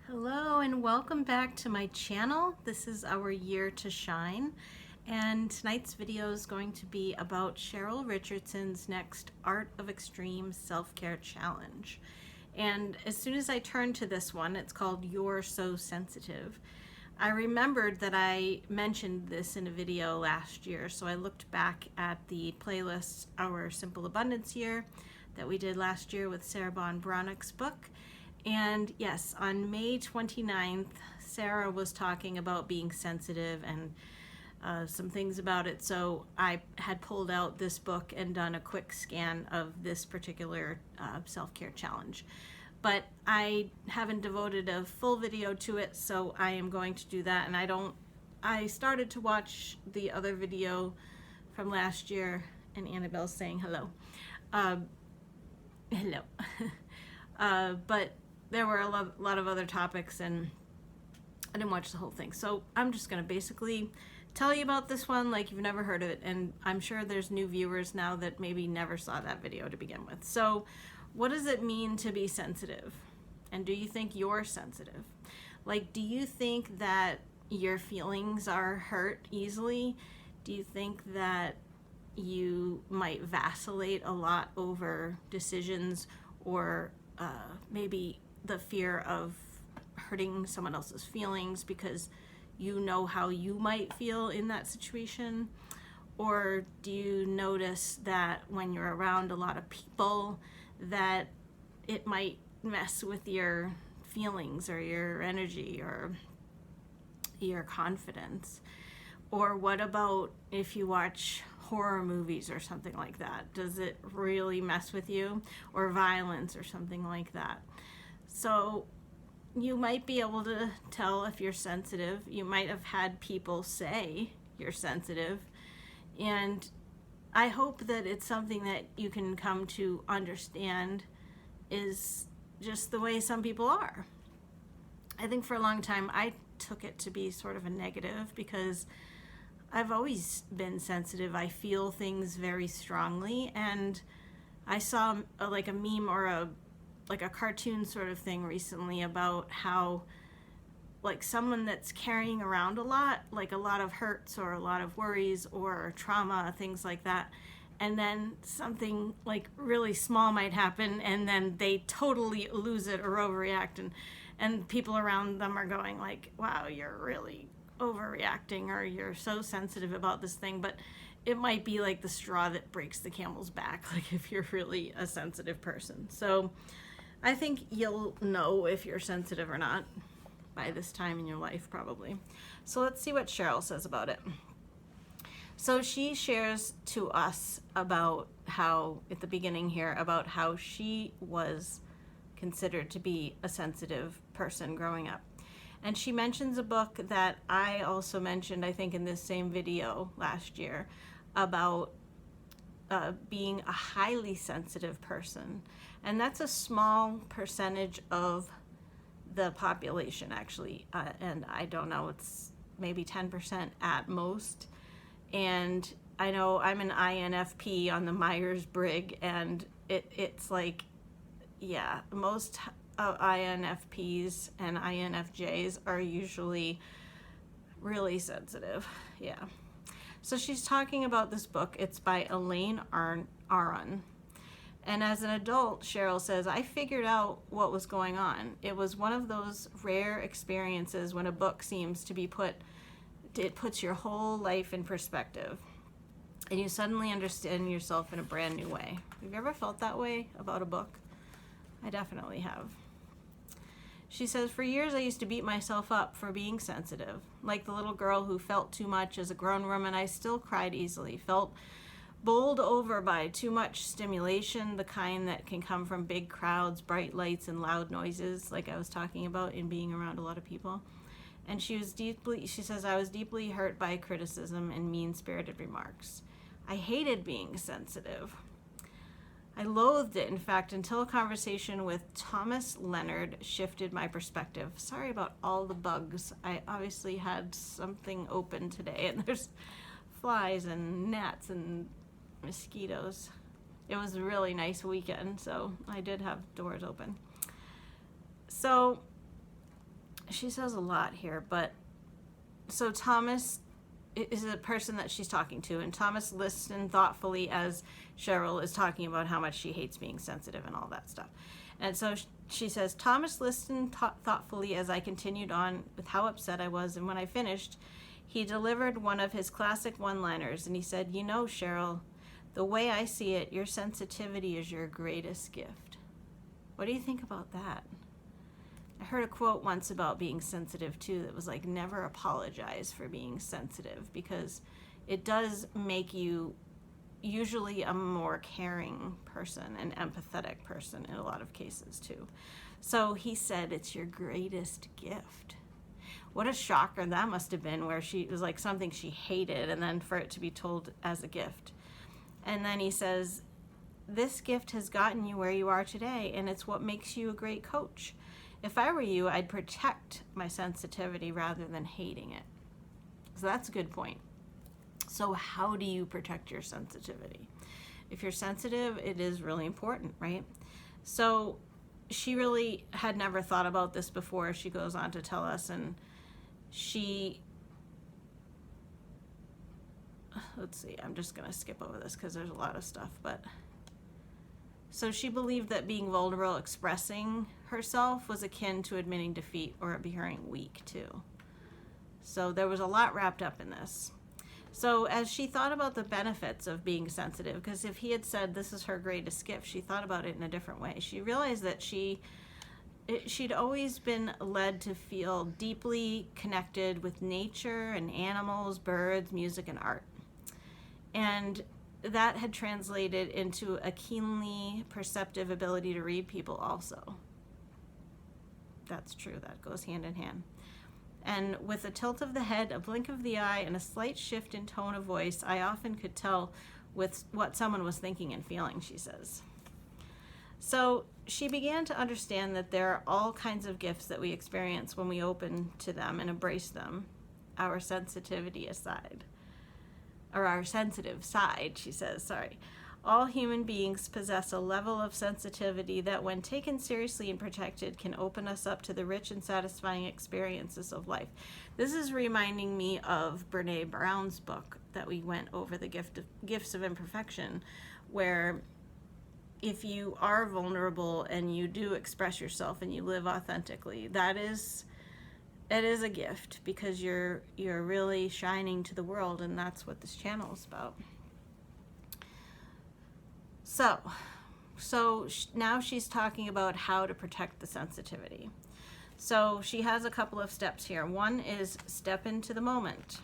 Hello and welcome back to my channel. This is our year to shine, and tonight's video is going to be about Cheryl Richardson's next Art of Extreme Self-Care Challenge. And as soon as I turned to this one, it's called You're So Sensitive. I remembered that I mentioned this in a video last year, so I looked back at the playlist, Our Simple Abundance Year, that we did last year with Sarah Bon Bronick's book. And yes, on May 29th, Sarah was talking about being sensitive and some things about it. So I had pulled out this book and done a quick scan of this particular self-care challenge. But I haven't devoted a full video to it, so I am going to do that. And I started to watch the other video from last year, and Annabelle's saying hello. Hello. But there were a lot of other topics, and I didn't watch the whole thing. So I'm just going to basically tell you about this one like you've never heard of it. And I'm sure there's new viewers now that maybe never saw that video to begin with. So what does it mean to be sensitive? And do you think you're sensitive? Like, do you think that your feelings are hurt easily? Do you think that you might vacillate a lot over decisions, or maybe the fear of hurting someone else's feelings because you know how you might feel in that situation? Or do you notice that when you're around a lot of people that it might mess with your feelings or your energy or your confidence? Or what about if you watch horror movies or something like that? Does it really mess with you? Or violence or something like that? So you might be able to tell if you're sensitive. You might have had people say you're sensitive. And I hope that it's something that you can come to understand is just the way some people are. I think for a long time I took it to be sort of a negative because I've always been sensitive. I feel things very strongly, and I saw like a meme or a cartoon sort of thing recently about how like someone that's carrying around a lot of hurts or a lot of worries or trauma, things like that, and then something like really small might happen and then they totally lose it or overreact, and people around them are going like, wow, you're really overreacting, or you're so sensitive about this thing. But it might be like the straw that breaks the camel's back, like if you're really a sensitive person. So I think you'll know if you're sensitive or not by this time in your life, probably. So let's see what Cheryl says about it. So she shares to us about how, at the beginning here, about how she was considered to be a sensitive person growing up. And she mentions a book that I also mentioned, I think, in this same video last year, about being a highly sensitive person. And that's a small percentage of the population, actually. And I don't know, it's maybe 10% at most. And I know I'm an INFP on the Myers-Briggs, and it's like, yeah, most INFPs and INFJs are usually really sensitive. Yeah. So she's talking about this book. It's by Elaine Aron. And as an adult, Cheryl says, I figured out what was going on. It was one of those rare experiences when a book seems to be it puts your whole life in perspective, and you suddenly understand yourself in a brand new way. Have you ever felt that way about a book? I definitely have. She says, for years I used to beat myself up for being sensitive. Like the little girl who felt too much. As a grown woman, I still cried easily, felt bowled over by too much stimulation, the kind that can come from big crowds, bright lights, and loud noises, like I was talking about in being around a lot of people. And she says, I was deeply hurt by criticism and mean-spirited remarks. I hated being sensitive. I loathed it, in fact, until a conversation with Thomas Leonard shifted my perspective. Sorry about all the bugs. I obviously had something open today, and there's flies and gnats and mosquitoes. It was a really nice weekend, so I did have doors open. So she says a lot here, but so Thomas is a person that she's talking to, and Thomas listened thoughtfully as Cheryl is talking about how much she hates being sensitive and all that stuff. And so she says, Thomas listened thoughtfully as I continued on with how upset I was, and when I finished, he delivered one of his classic one-liners, and he said, "You know, Cheryl, the way I see it, your sensitivity is your greatest gift." What do you think about that? I heard a quote once about being sensitive too that was like, never apologize for being sensitive, because it does make you usually a more caring person, an empathetic person in a lot of cases too. So he said it's your greatest gift. What a shocker that must have been, where it was like something she hated, and then for it to be told as a gift. And then he says, this gift has gotten you where you are today, and it's what makes you a great coach. If I were you, I'd protect my sensitivity rather than hating it. So that's a good point. So how do you protect your sensitivity? If you're sensitive, it is really important, right? So she really had never thought about this before. She goes on to tell us, and let's see, I'm just going to skip over this because there's a lot of stuff, but so she believed that being vulnerable, expressing herself, was akin to admitting defeat or appearing weak too. So there was a lot wrapped up in this. So as she thought about the benefits of being sensitive, because if he had said this is her greatest gift, she thought about it in a different way. She realized that she'd always been led to feel deeply connected with nature and animals, birds, music, and art. And that had translated into a keenly perceptive ability to read people also. That's true, that goes hand in hand. And with a tilt of the head, a blink of the eye, and a slight shift in tone of voice, I often could tell with what someone was thinking and feeling, she says. So she began to understand that there are all kinds of gifts that we experience when we open to them and embrace them, our sensitivity aside. Or our sensitive side, she says, sorry. All human beings possess a level of sensitivity that, when taken seriously and protected, can open us up to the rich and satisfying experiences of life. This is reminding me of Brene Brown's book that we went over, The Gifts of Imperfection, where if you are vulnerable and you do express yourself and you live authentically, it is a gift, because you're really shining to the world, and that's what this channel is about. So now she's talking about how to protect the sensitivity. So she has a couple of steps here. One is step into the moment.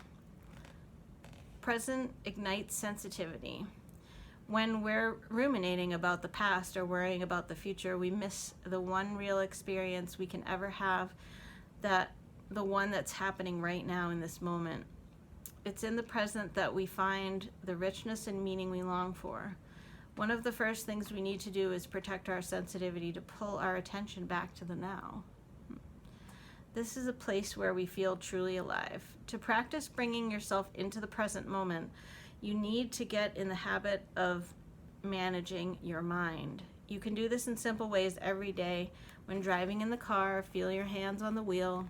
Present ignites sensitivity. When we're ruminating about the past or worrying about the future, we miss the one real experience we can ever have, the one that's happening right now in this moment. It's in the present that we find the richness and meaning we long for. One of the first things we need to do is protect our sensitivity to pull our attention back to the now. This is a place where we feel truly alive. To practice bringing yourself into the present moment, you need to get in the habit of managing your mind. You can do this in simple ways every day. When driving in the car, feel your hands on the wheel,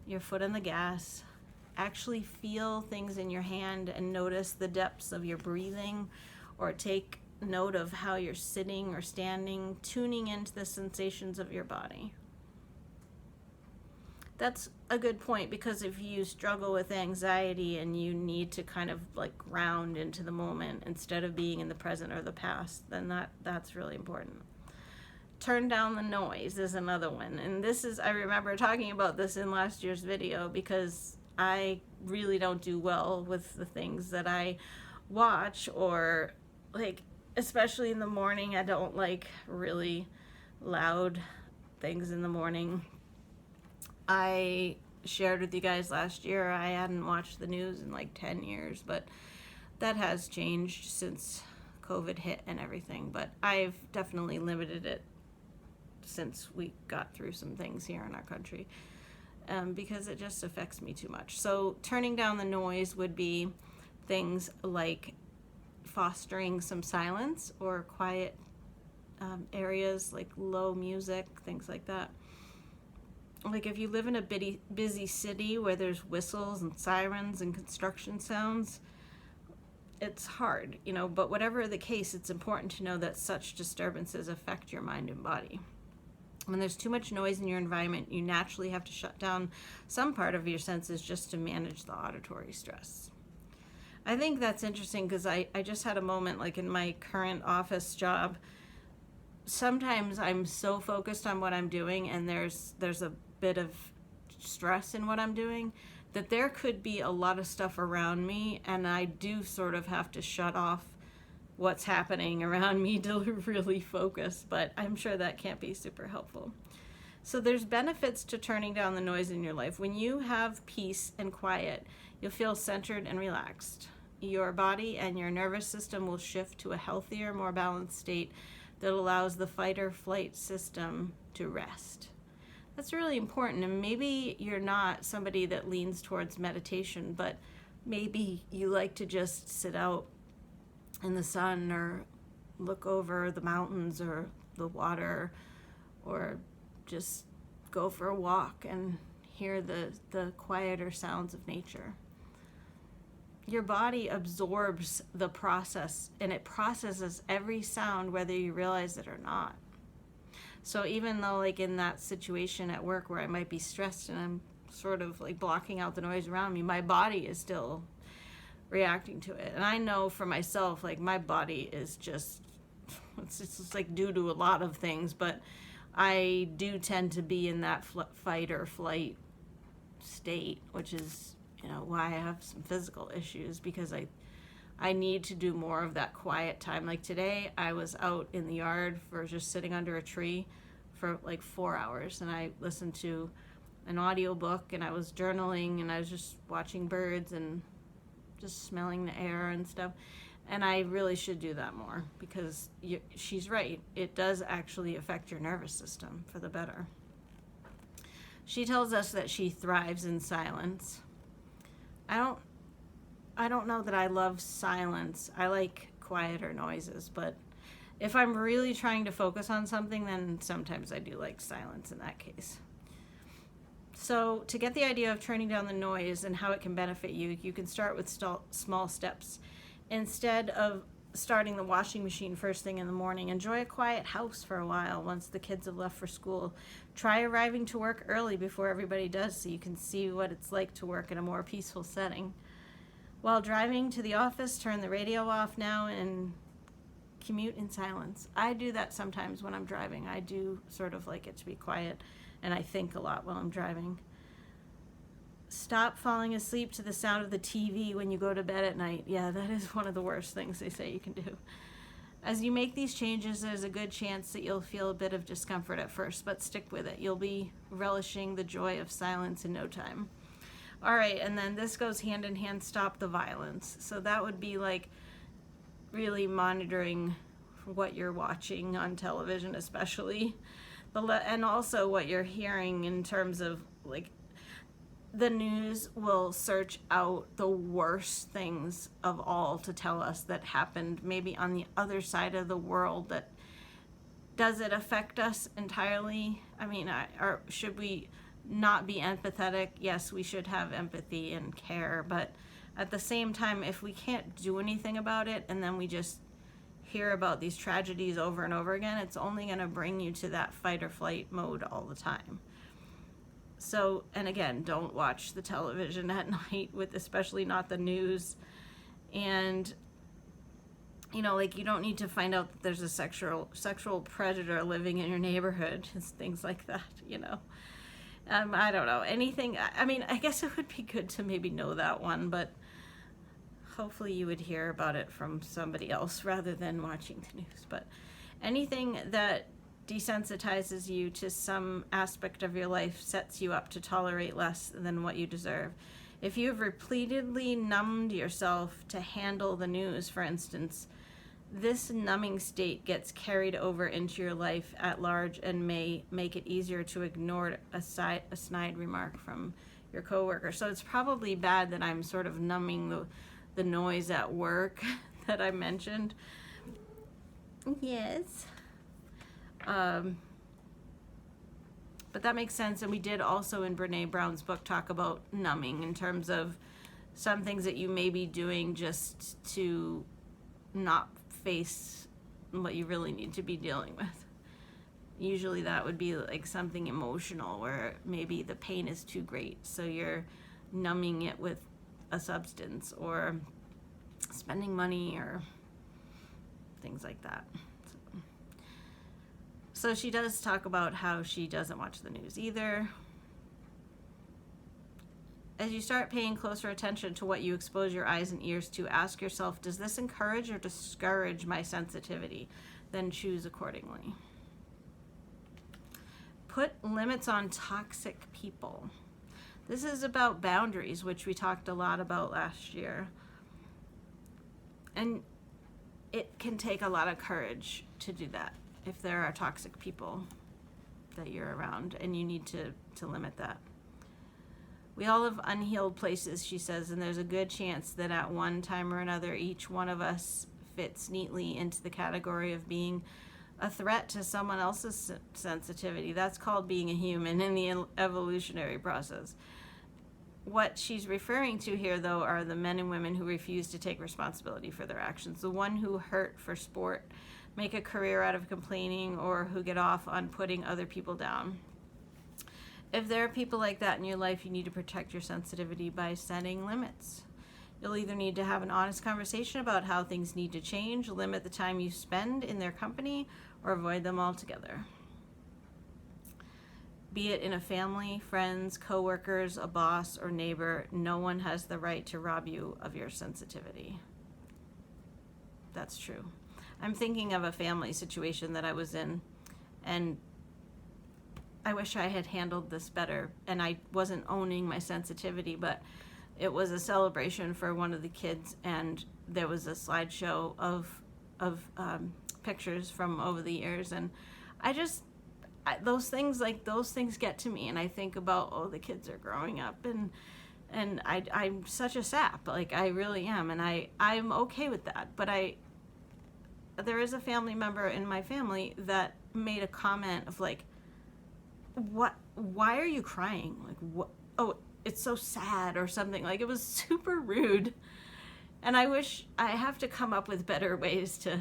your foot on the gas. Actually feel things in your hand and notice the depths of your breathing, or take note of how you're sitting or standing, tuning into the sensations of your body. That's a good point, because if you struggle with anxiety and you need to kind of like ground into the moment instead of being in the present or the past, then that's really important. Turn down the noise is another one. And I remember talking about this in last year's video, because I really don't do well with the things that I watch, or like, especially in the morning, I don't like really loud things in the morning. I shared with you guys last year I hadn't watched the news in like 10 years, but that has changed since COVID hit and everything. But I've definitely limited it since we got through some things here in our country, because it just affects me too much. So turning down the noise would be things like fostering some silence or quiet areas, like low music, things like that. like if you live in a busy city where there's whistles and sirens and construction sounds, it's hard, but whatever the case, it's important to know that such disturbances affect your mind and body. When there's too much noise in your environment, you naturally have to shut down some part of your senses just to manage the auditory stress. I think that's interesting because I just had a moment, like in my current office job, sometimes I'm so focused on what I'm doing and there's a bit of stress in what I'm doing that there could be a lot of stuff around me, and I do sort of have to shut off what's happening around me to really focus, but I'm sure that can't be super helpful. So there's benefits to turning down the noise in your life. When you have peace and quiet, you'll feel centered and relaxed. Your body and your nervous system will shift to a healthier, more balanced state that allows the fight or flight system to rest. That's really important, and maybe you're not somebody that leans towards meditation, but maybe you like to just sit out in the sun or look over the mountains or the water, or just go for a walk and hear the quieter sounds of nature. Your body absorbs the process, and it processes every sound whether you realize it or not. So even though like in that situation at work where I might be stressed and I'm sort of like blocking out the noise around me, my body is still reacting to it. And I know for myself, like my body is just, it's just like due to a lot of things, but I do tend to be in that fight or flight state, which is, why I have some physical issues, because I need to do more of that quiet time. Like today, I was out in the yard for just sitting under a tree for like 4 hours, and I listened to an audiobook, and I was journaling, and I was just watching birds and just smelling the air and stuff. And I really should do that more, because she's right. It does actually affect your nervous system for the better. She tells us that she thrives in silence. I don't know that I love silence. I like quieter noises, but if I'm really trying to focus on something, then sometimes I do like silence in that case. So to get the idea of turning down the noise and how it can benefit you, you can start with small steps. Instead of starting the washing machine first thing in the morning, enjoy a quiet house for a while once the kids have left for school. Try arriving to work early before everybody does, so you can see what it's like to work in a more peaceful setting. While driving to the office, turn the radio off now and commute in silence. I do that sometimes when I'm driving. I do sort of like it to be quiet, and I think a lot while I'm driving. Stop falling asleep to the sound of the TV when you go to bed at night. Yeah, that is one of the worst things they say you can do. As you make these changes, there's a good chance that you'll feel a bit of discomfort at first, but stick with it. You'll be relishing the joy of silence in no time. All right, and then this goes hand in hand, stop the violence. So that would be like really monitoring what you're watching on television, especially, and also what you're hearing in terms of like, the news will search out the worst things of all to tell us that happened maybe on the other side of the world. That does it affect us entirely? I mean, should we not be empathetic? Yes, we should have empathy and care, but at the same time, if we can't do anything about it and then we just hear about these tragedies over and over again, it's only going to bring you to that fight or flight mode all the time. So, and again, don't watch the television at night, especially not the news. And, like you don't need to find out that there's a sexual predator living in your neighborhood, things like that, I don't know, anything. I mean, I guess it would be good to maybe know that one, but hopefully you would hear about it from somebody else rather than watching the news. But anything that desensitizes you to some aspect of your life sets you up to tolerate less than what you deserve. If you have repeatedly numbed yourself to handle the news, for instance, this numbing state gets carried over into your life at large and may make it easier to ignore a snide remark from your coworker. So it's probably bad that I'm sort of numbing the noise at work that I mentioned. Yes. But But that makes sense. And we did also in Brene Brown's book talk about numbing in terms of some things that you may be doing just to not face what you really need to be dealing with. Usually that would be like something emotional where maybe the pain is too great, so you're numbing it with a substance or spending money or things like that. So she does talk about how she doesn't watch the news either. As you start paying closer attention to what you expose your eyes and ears to, ask yourself, does this encourage or discourage my sensitivity? Then choose accordingly. Put limits on toxic people. This is about boundaries, which we talked a lot about last year. And it can take a lot of courage to do that if there are toxic people that you're around, and you need to limit that. We all have unhealed places, she says, and there's a good chance that at one time or another, each one of us fits neatly into the category of being a threat to someone else's sensitivity. That's called being a human in the evolutionary process. What she's referring to here, though, are the men and women who refuse to take responsibility for their actions. The one who hurt for sport, make a career out of complaining, or who get off on putting other people down. If there are people like that in your life, you need to protect your sensitivity by setting limits. You'll either need to have an honest conversation about how things need to change, limit the time you spend in their company, or avoid them altogether. Be it in a family, friends, co-workers, a boss, or neighbor, no one has the right to rob you of your sensitivity. That's true. I'm thinking of a family situation that I was in, and I wish I had handled this better, and I wasn't owning my sensitivity, but it was a celebration for one of the kids, and there was a slideshow of pictures from over the years, and those things get to me, and I think about, oh, the kids are growing up, and I'm such a sap, like I really am, and I'm okay with that, but there is a family member in my family that made a comment of like, why are you crying? Like, what? Oh, it's so sad or something. Like, it was super rude. And I wish I have to come up with better ways to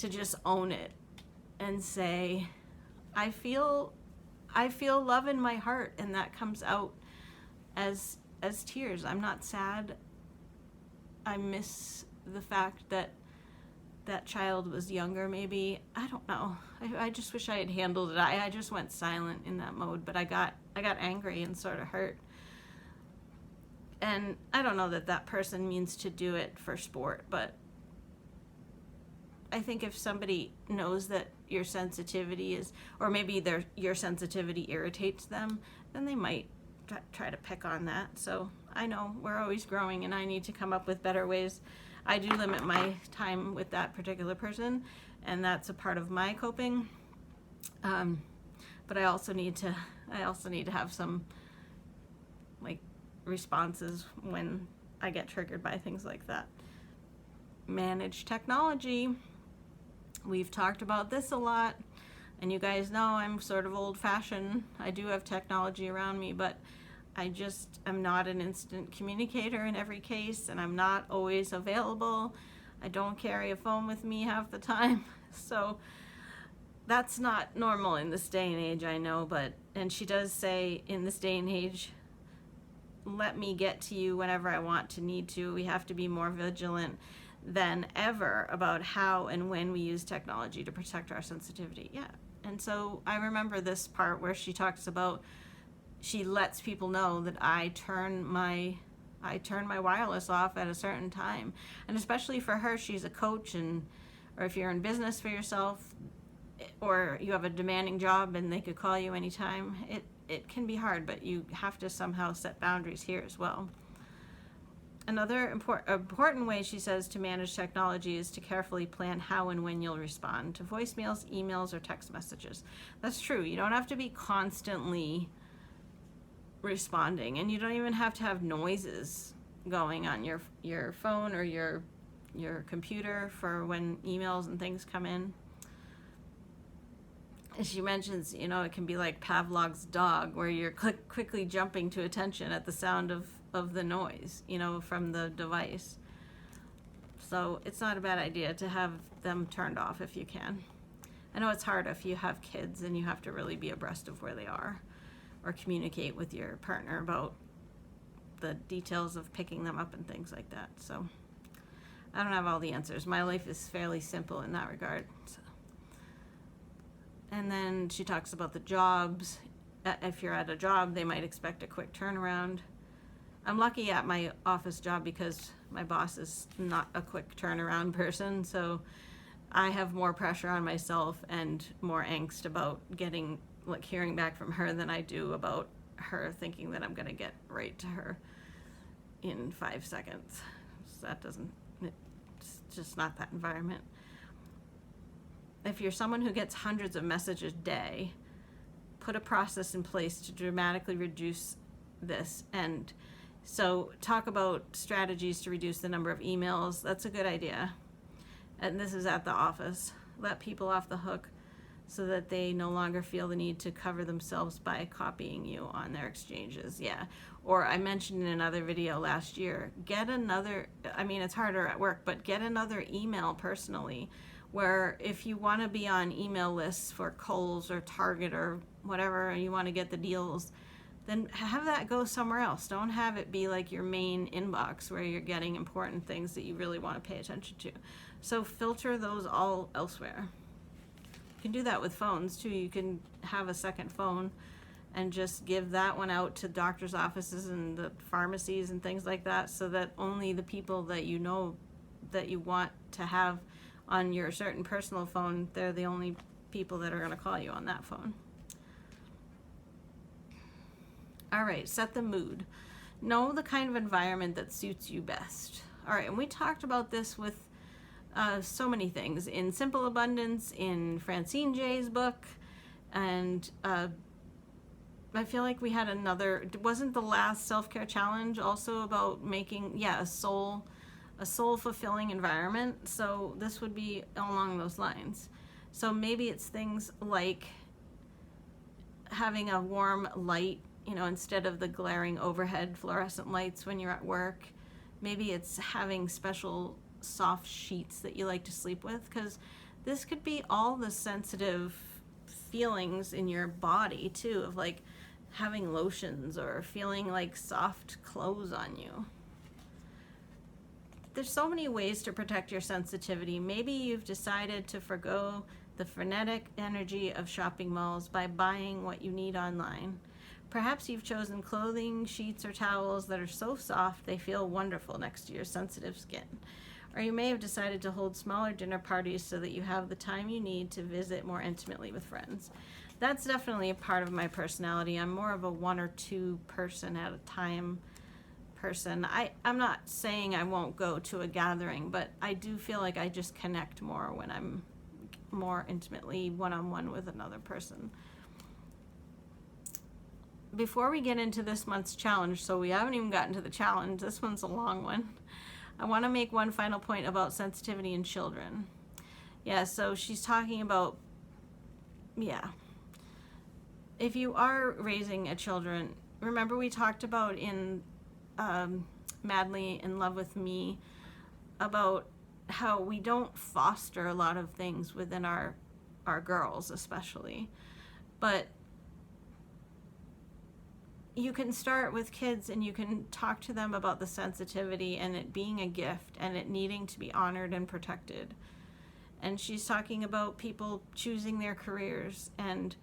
just own it and say, I feel love in my heart, and that comes out as tears. I'm not sad. I miss the fact that child was younger, maybe. I don't know. I just wish I had handled it. I just went silent in that mode, but I got angry and sort of hurt. And I don't know that person means to do it for sport, but I think if somebody knows that your sensitivity is, or maybe your sensitivity irritates them, then they might try to pick on that. So I know we're always growing, and I need to come up with better ways. I do limit my time with that particular person, and that's a part of my coping. But I also need to have some like responses when I get triggered by things like that. Manage technology. We've talked about this a lot, and you guys know I'm sort of old-fashioned. I do have technology around me, but I'm not an instant communicator in every case, and I'm not always available. I don't carry a phone with me half the time. So that's not normal in this day and age, I know, and she does say in this day and age, let me get to you whenever I want to, need to. We have to be more vigilant than ever about how and when we use technology to protect our sensitivity. Yeah. And so I remember this part where she talks about, she lets people know that I turn my wireless off at a certain time. And especially for her, she's a coach, or if you're in business for yourself, or you have a demanding job and they could call you anytime, it can be hard, but you have to somehow set boundaries here as well. Another important way, she says, to manage technology is to carefully plan how and when you'll respond to voicemails, emails, or text messages. That's true. You don't have to be constantly responding, and you don't even have to have noises going on your phone or your computer for when emails and things come in. she mentions, it can be like Pavlov's dog, where you're quickly jumping to attention at the sound of the noise, from the device. So it's not a bad idea to have them turned off if you can. I know it's hard if you have kids and you have to really be abreast of where they are, or communicate with your partner about the details of picking them up and things like that. So I don't have all the answers. My life is fairly simple in that regard. So. And then she talks about the jobs. If you're at a job, they might expect a quick turnaround. I'm lucky at my office job because my boss is not a quick turnaround person, so I have more pressure on myself and more angst about hearing back from her than I do about her thinking that I'm going to get right to her in 5 seconds. So it's just not that environment. If you're someone who gets hundreds of messages a day, put a process in place to dramatically reduce this. And so talk about strategies to reduce the number of emails. That's a good idea. And this is at the office. Let people off the hook so that they no longer feel the need to cover themselves by copying you on their exchanges. Yeah. Or I mentioned in another video last year, it's harder at work, but get another email personally, where if you want to be on email lists for Kohl's or Target or whatever, and you want to get the deals, then have that go somewhere else. Don't have it be like your main inbox where you're getting important things that you really want to pay attention to. So filter those all elsewhere. You can do that with phones too. You can have a second phone and just give that one out to doctor's offices and the pharmacies and things like that, so that only the people that you know that you want to have on your certain personal phone, they're the only people that are going to call you on that phone. All right, set the mood. Know the kind of environment that suits you best. All right, and we talked about this with so many things in Simple Abundance, in Francine Jay's book, and I feel like we had wasn't the last self-care challenge also about making a soul fulfilling environment? So this would be along those lines. So maybe it's things like having a warm light, instead of the glaring overhead fluorescent lights when you're at work. Maybe it's having special soft sheets that you like to sleep with, because this could be all the sensitive feelings in your body too, of like having lotions or feeling like soft clothes on you. There's so many ways to protect your sensitivity. Maybe you've decided to forgo the frenetic energy of shopping malls by buying what you need online. Perhaps you've chosen clothing, sheets, or towels that are so soft they feel wonderful next to your sensitive skin. Or you may have decided to hold smaller dinner parties so that you have the time you need to visit more intimately with friends. That's definitely a part of my personality. I'm more of a 1 or 2 person at a time person. I'm not saying I won't go to a gathering, but I do feel like I just connect more when I'm more intimately one-on-one with another person. Before we get into this month's challenge, so we haven't even gotten to the challenge, this one's a long one, I want to make one final point about sensitivity in children. So she's talking about, if you are raising a children, remember we talked about in Madly in Love with Me about how we don't foster a lot of things within our girls especially, but you can start with kids and you can talk to them about the sensitivity and it being a gift and it needing to be honored and protected. And she's talking about people choosing their careers and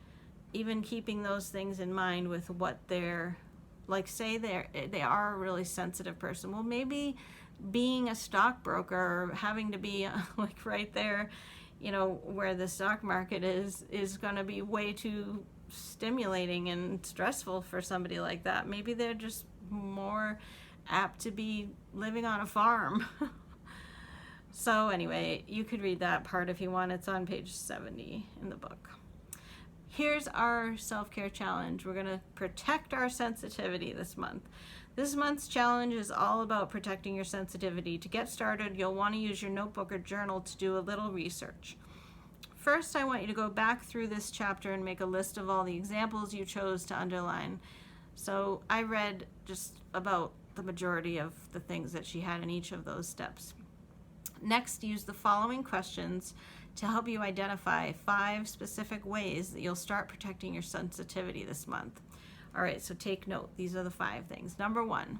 even keeping those things in mind with what they're like. Say they are a really sensitive person. Well, maybe being a stockbroker or having to be like right there, where the stock market is going to be way too stimulating and stressful for somebody like that. Maybe they're just more apt to be living on a farm. So anyway, you could read that part if you want. It's on page 70 in the book. Here's our self-care challenge. We're going to protect our sensitivity this month. This month's challenge is all about protecting your sensitivity. To get started, you'll want to use your notebook or journal to do a little research. first I want you to go back through this chapter and make a list of all the examples you chose to underline. So I read just about the majority of the things that she had in each of those steps. Next, use the following questions to help you identify 5 specific ways that you'll start protecting your sensitivity this month. All right, so take note. These are the 5 things. Number 1,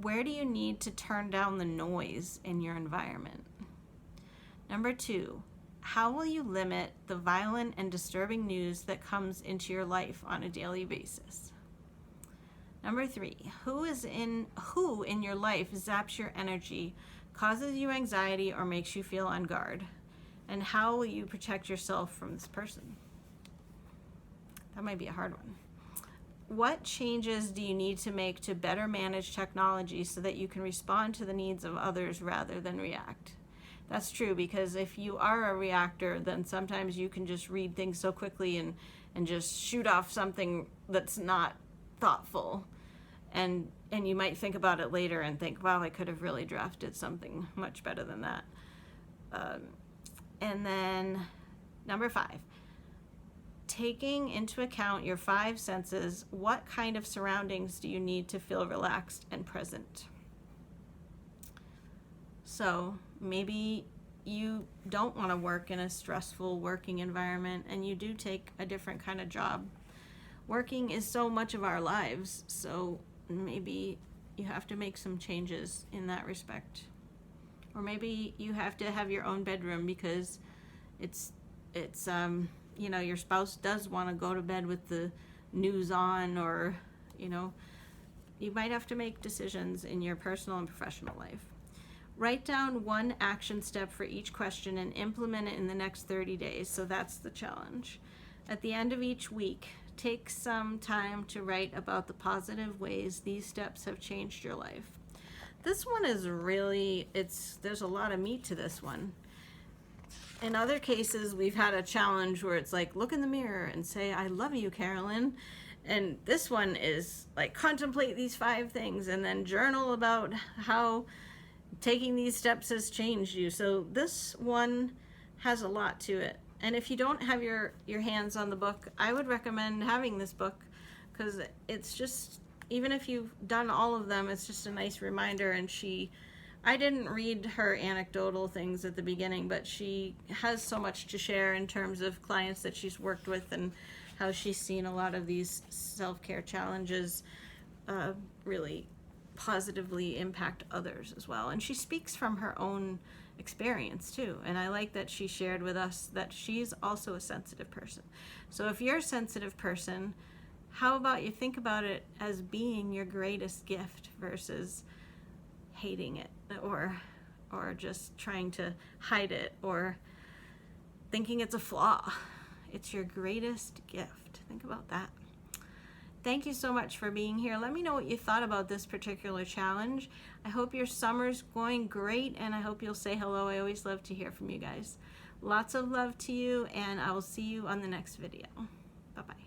where do you need to turn down the noise in your environment? Number 2, how will you limit the violent and disturbing news that comes into your life on a daily basis? Number 3, who in your life zaps your energy, causes you anxiety, or makes you feel on guard? And how will you protect yourself from this person? That might be a hard one. What changes do you need to make to better manage technology so that you can respond to the needs of others rather than react? That's true, because if you are a reactor, then sometimes you can just read things so quickly and just shoot off something that's not thoughtful. And you might think about it later and think, wow, I could have really drafted something much better than that. And then number 5, taking into account your 5 senses, what kind of surroundings do you need to feel relaxed and present? So maybe you don't want to work in a stressful working environment and you do take a different kind of job. Working is so much of our lives, so maybe you have to make some changes in that respect. Or maybe you have to have your own bedroom because it's you know, your spouse does want to go to bed with the news on, or you know, you might have to make decisions in your personal and professional life. Write down 1 action step for each question and implement it in the next 30 days. So that's the challenge. At the end of each week, take some time to write about the positive ways these steps have changed your life. This one is really, there's a lot of meat to this one. In other cases, we've had a challenge where it's like, look in the mirror and say, I love you, Carolyn. And this one is like, contemplate these 5 things and then journal about how taking these steps has changed you. So this one has a lot to it. And if you don't have your hands on the book, I would recommend having this book, because it's just, even if you've done all of them, it's just a nice reminder. And I didn't read her anecdotal things at the beginning, but she has so much to share in terms of clients that she's worked with and how she's seen a lot of these self-care challenges really positively impact others as well. And she speaks from her own experience too. And I like that she shared with us that she's also a sensitive person. So if you're a sensitive person, how about you think about it as being your greatest gift versus hating it or just trying to hide it or thinking it's a flaw. It's your greatest gift. Think about that. Thank you so much for being here. Let me know what you thought about this particular challenge. I hope your summer's going great, and I hope you'll say hello. I always love to hear from you guys. Lots of love to you, and I will see you on the next video. Bye-bye.